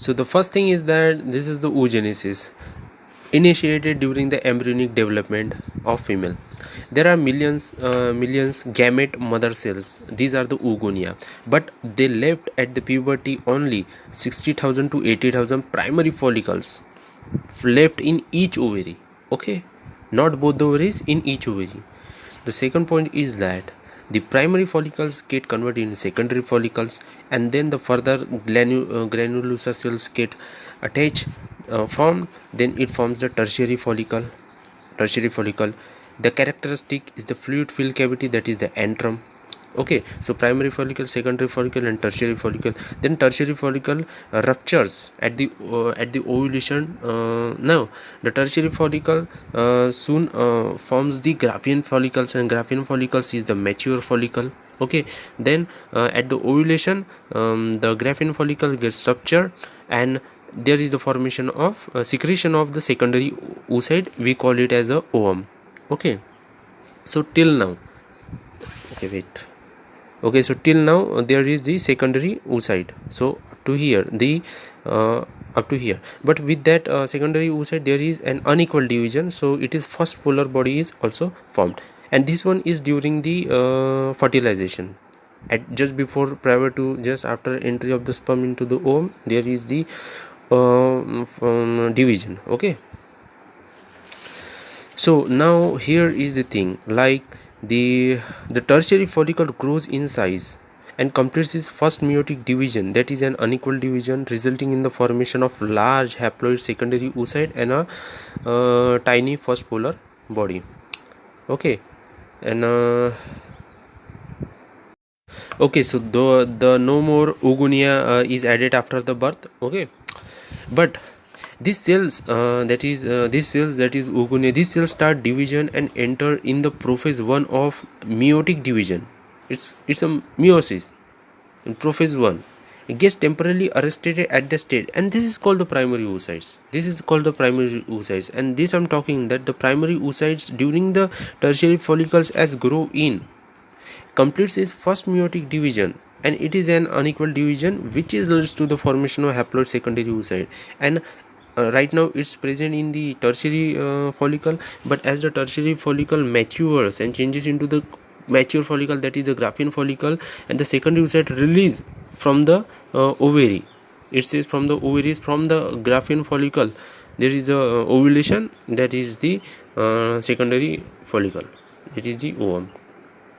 So the first thing is that this is the oogenesis, initiated during the embryonic development of female. There are millions gamete mother cells. These are the oogonia, but they left at the puberty only 60,000 to 80,000 primary follicles left in each ovary. Okay, not both the ovaries, in each ovary. The second point is that the primary follicles get converted into secondary follicles, and then the further granulosa cells get attached, formed. Then it forms the tertiary follicle. The characteristic is the fluid filled cavity, that is the antrum. Okay, so primary follicle, secondary follicle, and tertiary follicle. Then tertiary follicle ruptures at the ovulation. Now the tertiary follicle soon forms the Graafian follicles, and Graafian follicles is the mature follicle. Okay, then at the ovulation, the Graafian follicle gets ruptured, and there is the formation of secretion of the secondary oocyte. We call it as a ovum. Okay, so till now, so till now there is the secondary oocyte. So up to here, but with that secondary oocyte there is an unequal division, so it is first polar body is also formed, and this one is during the fertilization. At just before, prior to, just after entry of the sperm into the ovum, there is the division. Okay, so now here is the thing, like the tertiary follicle grows in size and completes its first meiotic division, that is an unequal division, resulting in the formation of large haploid secondary oocyte and a tiny first polar body. Okay, and okay, so the no more oogonia is added after the birth. Okay, but these cells that is oogonia, these cells start division and enter in the prophase 1 of meiotic division. It's a meiosis in prophase 1. It gets temporarily arrested at the stage, and this is called the primary oocytes. And this I'm talking that the primary oocytes during the tertiary follicles as grow in completes its first meiotic division, and it is an unequal division which is leads to the formation of haploid secondary oocyte. And right now it's present in the tertiary follicle, but as the tertiary follicle matures and changes into the mature follicle, that is the Graafian follicle, and the secondary oocyte release from the ovary. It says from the ovaries, from the Graafian follicle there is a ovulation, that is the secondary follicle, it is the ovum.